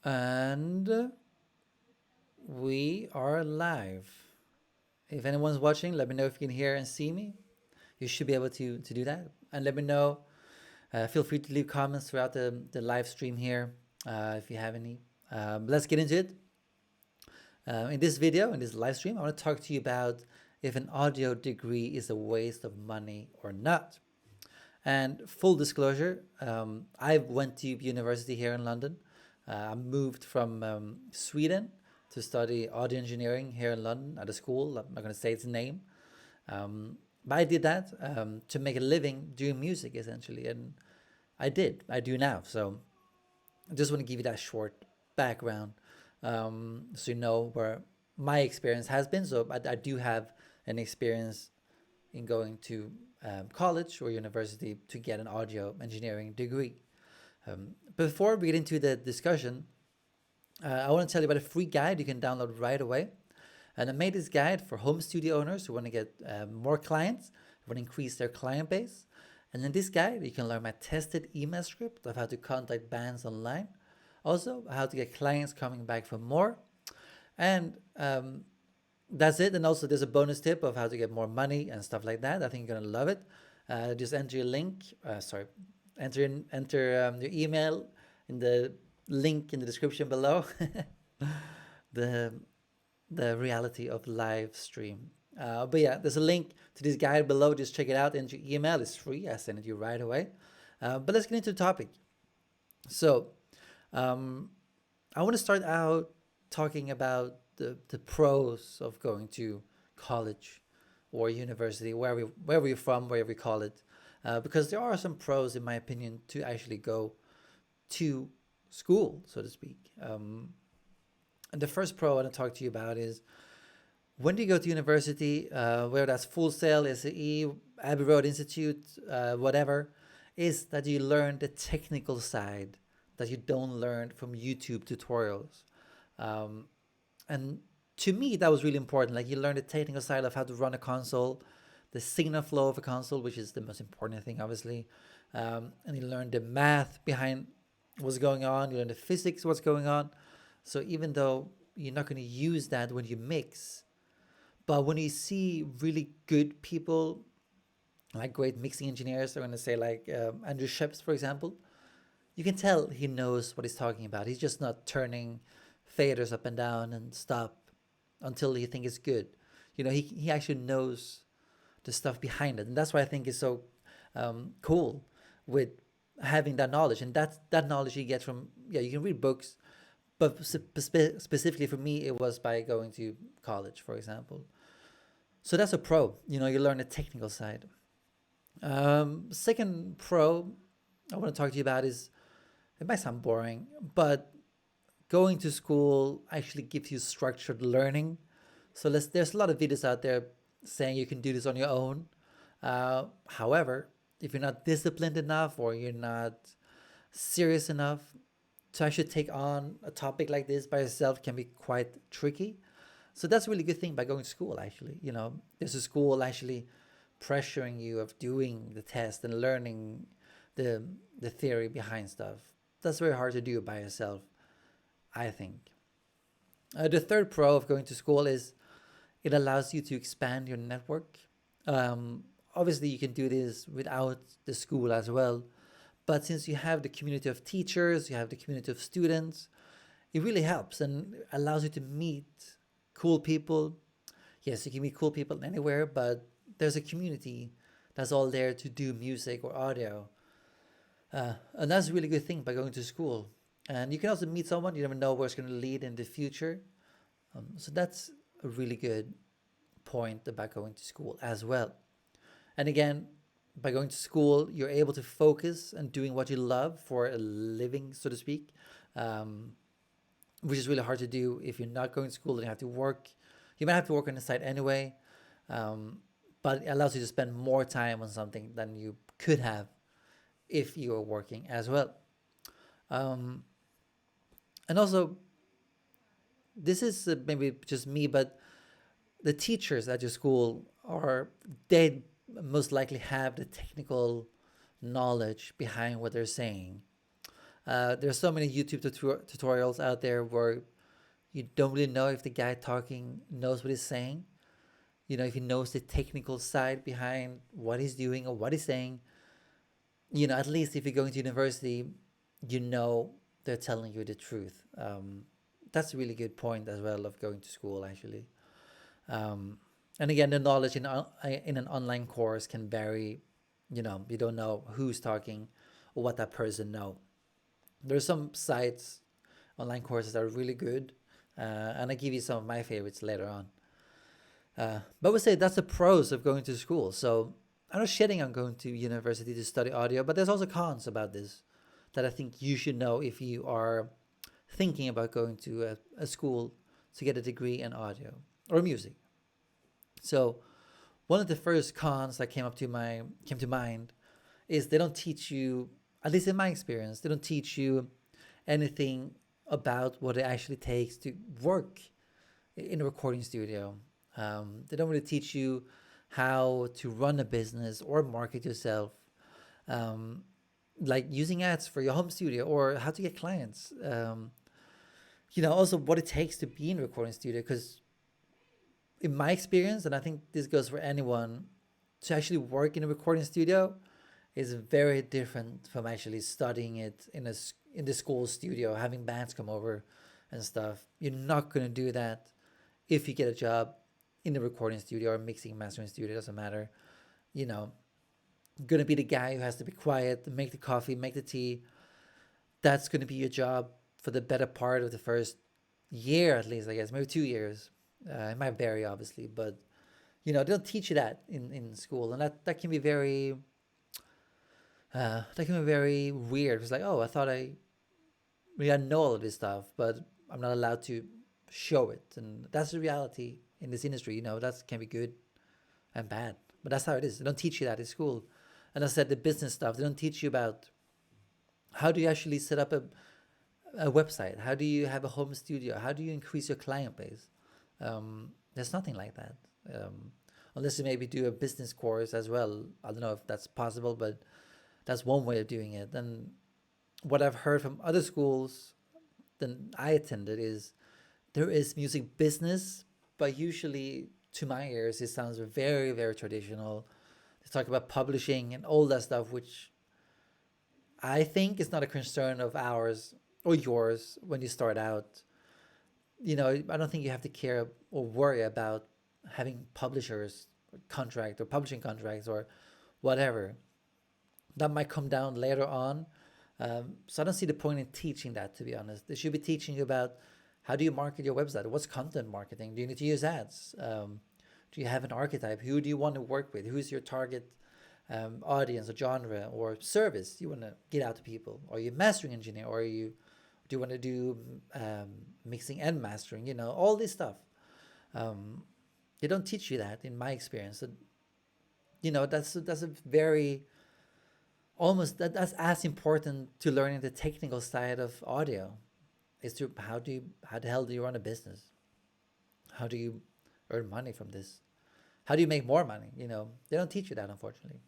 And we are live. If anyone's watching, let me know if you can hear and see me. You should be able to do that. And let me know. Feel free to leave comments throughout the live stream here if you have any. Let's get into it. In this video, in this live stream, I want to talk to you about if an audio degree is a waste of money or not. And full disclosure, I went to university here in London. I moved from Sweden to study audio engineering here in London at a school. I'm not going to say its name. But I did that to make a living doing music, essentially. And I did. I do now. So I just want to give you that short background so you know where my experience has been. So I do have an experience in going to college or university to get an audio engineering degree. Before we get into the discussion, I want to tell you about a free guide you can download right away. And I made this guide for home studio owners who want to get more clients, who want to increase their client base. And in this guide, you can learn my tested email script of how to contact bands online, also how to get clients coming back for more. And that's it. And also, there's a bonus tip of how to get more money and stuff like that. I think you're gonna love it. Just enter your link. Enter your email in the link in the description below. the the reality of live stream. But yeah, there's a link to this guide below. Just check it out. Enter your email. It's free. I send it to you right away. But let's get into the topic. So um, I want to start out talking about the pros of going to college or university, wherever you're from, wherever you call it, because there are some pros, in my opinion, to actually go to school, so to speak. And the first pro I want to talk to you about is when you go to university, whether that's Full Sail, SAE, Abbey Road Institute, whatever, is that you learn the technical side that you don't learn from YouTube tutorials. Um, and to me, that was really important. Like you learn the technical side of how to run a console, the signal flow of a console, which is the most important thing, obviously. And you learn the math behind what's going on. You learn the physics, what's going on. So even though you're not going to use that when you mix, but when you see really good people, like great mixing engineers, I'm going to say like Andrew Sheps, for example, you can tell he knows what he's talking about. He's just not turning faders up and down and stop until he thinks it's good. He actually knows the stuff behind it, and that's why I think is so cool with having that knowledge. And that knowledge you get from, yeah, you can read books, but specifically for me, it was by going to college, for example. So that's a pro. You learn the technical side. Second pro I want to talk to you about is, it might sound boring, but going to school actually gives you structured learning. So there's a lot of videos out there saying you can do this on your own. However, if you're not disciplined enough or you're not serious enough to actually take on a topic like this by yourself, can be quite tricky. So that's a really good thing by going to school, actually. There's a school actually pressuring you of doing the test and learning the the theory behind stuff. That's very hard to do by yourself, I think. The third pro of going to school is it allows you to expand your network. Obviously, you can do this without the school as well. But since you have the community of teachers, you have the community of students, it really helps and allows you to meet cool people. Yes, you can meet cool people anywhere, but there's a community that's all there to do music or audio. And that's a really good thing by going to school. And you can also meet someone, you never know where it's going to lead in the future. So that's a really good point about going to school as well. And again, by going to school, you're able to focus and doing what you love for a living, so to speak, um, which is really hard to do if you're not going to school and you have to work. You might have to work on the side anyway, um, but it allows you to spend more time on something than you could have if you were working as well. Um, and also, this is maybe just me, but the teachers at your school they most likely have the technical knowledge behind what they're saying. There's so many YouTube tutorials out there where you don't really know if the guy talking knows what he's saying. You know, if he knows the technical side behind what he's doing or what he's saying. You know, at least if you're going to university, you know they're telling you the truth. That's a really good point as well of going to school actually. Um, and again, the knowledge in an online course can vary. You know, you don't know who's talking or what that person know. There's some sites, online courses that are really good, and I give you some of my favorites later on. But we say that's the pros of going to school. So I'm not shitting on going to university to study audio, but there's also cons about this that I think you should know if you are thinking about going to a school to get a degree in audio or music. So one of the first cons that came to mind is they don't teach you, at least in my experience, they don't teach you anything about what it actually takes to work in a recording studio. They don't really teach you how to run a business or market yourself, um, like using ads for your home studio or how to get clients. You know, also what it takes to be in a recording studio. Because in my experience, and I think this goes for anyone, to actually work in a recording studio is very different from actually studying it in the school studio, having bands come over and stuff. You're not gonna do that if you get a job in the recording studio or mixing mastering studio. Doesn't matter. You know, gonna be the guy who has to be quiet, make the coffee, make the tea. That's gonna be your job for the better part of the first year, at least, I guess, maybe 2 years. It might vary, obviously, but you know, they don't teach you that in school, and that can be very weird. It's like, oh, I thought I know all of this stuff, but I'm not allowed to show it, and that's the reality in this industry. You know, that can be good and bad, but that's how it is. They don't teach you that in school. And I said the business stuff. They don't teach you about how do you actually set up a website. How do you have a home studio? How do you increase your client base? There's nothing like that. Unless you maybe do a business course as well. I don't know if that's possible, but that's one way of doing it. And what I've heard from other schools than I attended is there is music business, but usually to my ears it sounds very, very traditional. They talk about publishing and all that stuff, which I think is not a concern of ours or yours when you start out. You know, I don't think you have to care or worry about having publishers contract or publishing contracts or whatever. That might come down later on. So I don't see the point in teaching that, to be honest. They should be teaching you about how do you market your website? What's content marketing? Do you need to use ads? Do you have an archetype? Who do you want to work with? Who's your target audience or genre or service you want to get out to people? Are you a mastering engineer or do you want to do mixing and mastering? You know, all this stuff. They don't teach you that in my experience. So, you know, that's a very almost that's as important to learning the technical side of audio is to how the hell do you run a business? How do you earn money from this? How do you make more money? You know, they don't teach you that, unfortunately.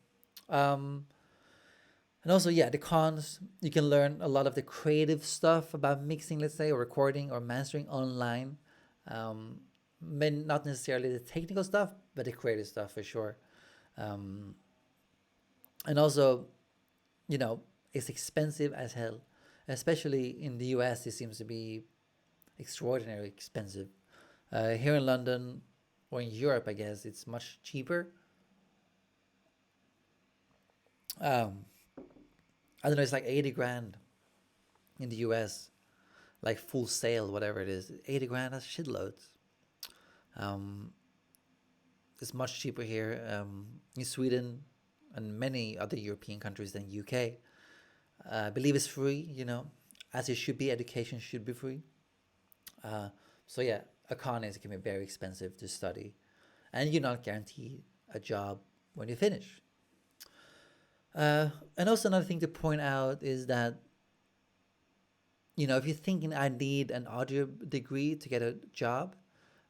Um, and also, yeah, the cons, you can learn a lot of the creative stuff about mixing, let's say, or recording or mastering online. Um, not necessarily the technical stuff, but the creative stuff for sure. Um, and also, you know, it's expensive as hell, especially in the US. It seems to be extraordinarily expensive. Here in London or in Europe, I guess it's much cheaper. Um, I don't know. It's like 80 grand in the US, like full sale, whatever it is. 80 grand, that's shitloads. Um, it's much cheaper here in Sweden and many other European countries than UK. I believe it's free, you know, as it should be. Education should be free. Uh, so yeah, a con is it can be very expensive to study, and you're not guaranteed a job when you finish. And also another thing to point out is that you know if you're thinking I need an audio degree to get a job,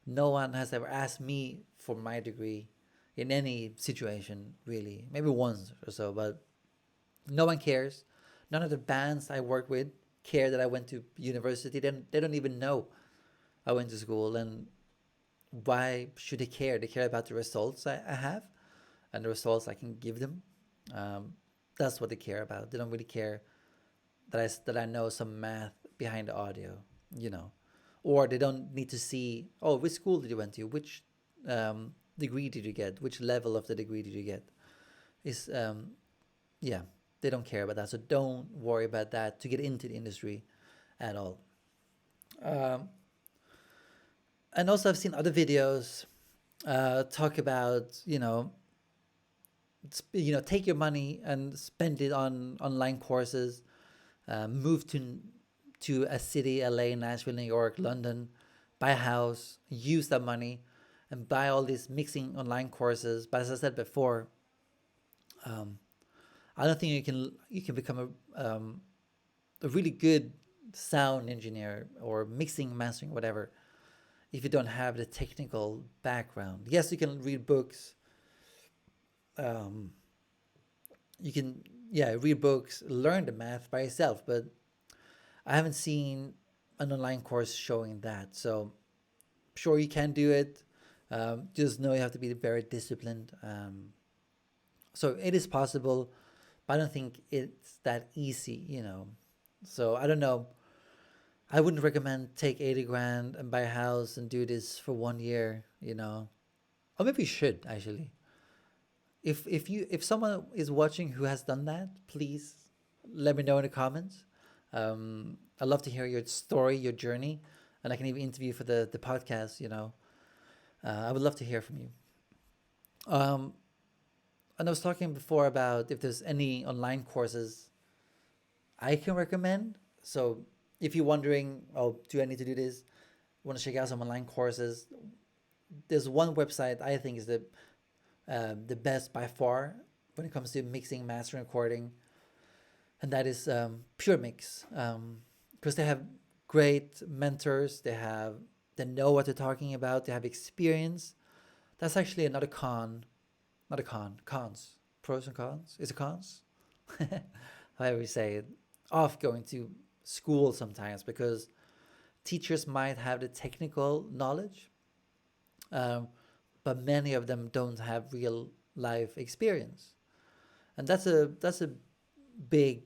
no one has ever asked me for my degree in any situation really. Maybe once or so, but no one cares. None of the bands I work with care that I went to university. They don't even know I went to school. And why should they care? They care about the results I have and the results I can give them. Um, that's what they care about. They don't really care that I know some math behind the audio, you know, or they don't need to see, oh, which school did you went to, which degree did you get, which level of the degree did you get. Is Yeah, they don't care about that. So don't worry about that to get into the industry at all. Um, and also, I've seen other videos talk about, take your money and spend it on online courses. Move to a city, LA, Nashville, New York, London, buy a house, use that money, and buy all these mixing online courses. But as I said before, um, I don't think you can become a really good sound engineer or mixing, mastering, whatever, if you don't have the technical background. Yes, you can read books. Um, you can, yeah, read books, learn the math by yourself, but I haven't seen an online course showing that. So sure, you can do it. Just know you have to be very disciplined. So it is possible, but I don't think it's that easy. So I don't know. I wouldn't recommend take 80 grand and buy a house and do this for 1 year. Or maybe you should actually. If someone is watching who has done that, please let me know in the comments. I'd love to hear your story, your journey, and I can even interview for the podcast. I would love to hear from you. Um, and I was talking before about if there's any online courses I can recommend. So if you're wondering, oh, do I need to do this? Want to check out some online courses? There's one website I think is the best by far when it comes to mixing, mastering, recording, and that is Pure Mix, because they have great mentors. They know what they're talking about. They have experience. That's actually another con, not a con, cons, pros and cons. Is it cons? However you say it, of going to school sometimes because teachers might have the technical knowledge, um, but many of them don't have real life experience, and that's a big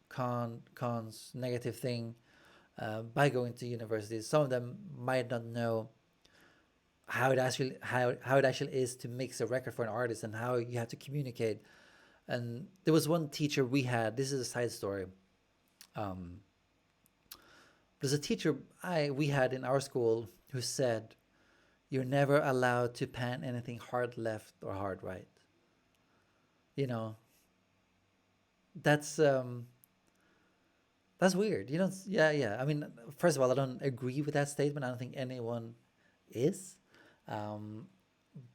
cons negative thing by going to universities. Some of them might not know how it actually is to mix a record for an artist and how you have to communicate. And there was one teacher we had. This is a side story. Um, there's a teacher we had in our school who said, "You're never allowed to pan anything hard left or hard right." You know, that's um, that's weird. Yeah, yeah. I mean, first of all, I don't agree with that statement. I don't think anyone is. Um,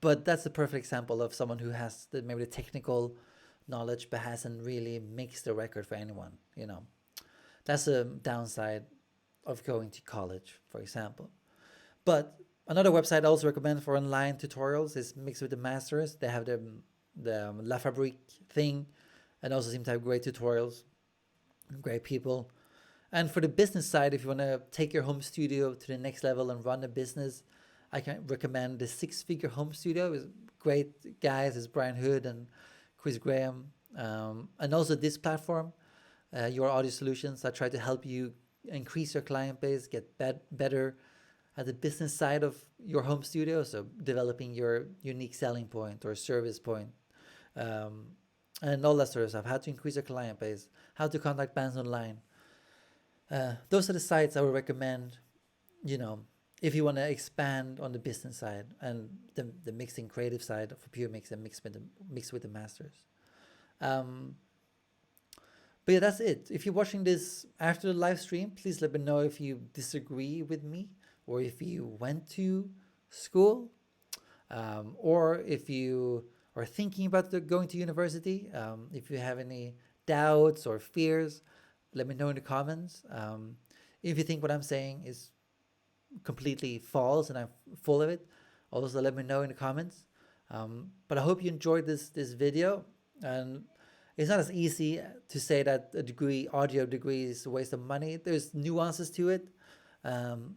but that's a perfect example of someone who has maybe the technical knowledge but hasn't really mixed the record for anyone. That's a downside of going to college, for example. But another website I also recommend for online tutorials is Mix with the Masters. They have the La Fabrique thing, and also seem to have great tutorials, great people. And for the business side, if you want to take your home studio to the next level and run a business, I can recommend the Six Figure Home Studio. It's great guys. It's Brian Hood and Chris Graham. And also this platform, Your Audio Solutions. I try to help you increase your client base, get better at the business side of your home studio. So developing your unique selling point or service point, um, and all that sort of stuff. How to increase your client base, how to contact bands online. Those are the sites I would recommend, you know, if you want to expand on the business side and the mixing creative side for Pure Mix and mix with the masters. Um, but yeah, that's it. If you're watching this after the live stream, please let me know if you disagree with me or if you went to school, or if you are thinking about going to university. If you have any doubts or fears, let me know in the comments. If you think what I'm saying is completely false and I'm full of it, also let me know in the comments. But I hope you enjoyed this video, and it's not as easy to say that a degree, audio degree, is a waste of money. There's nuances to it. Um,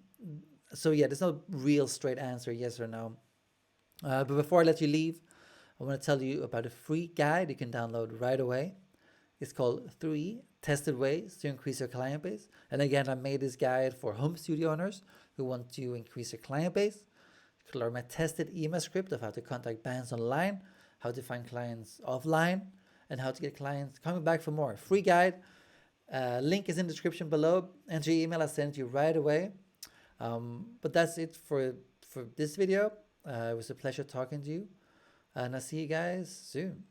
so yeah, there's no real straight answer, yes or no. But before I let you leave, I want to tell you about a free guide you can download right away. It's called 3 Tested Ways to Increase Your Client Base. And again, I made this guide for home studio owners who want to increase their client base. You can learn my tested email script of how to contact bands online, how to find clients offline, and how to get clients coming back for more. Free guide. Link is in the description below. Enter your email, I'll send it you right away. But that's it for this video. It was a pleasure talking to you. And I'll see you guys soon.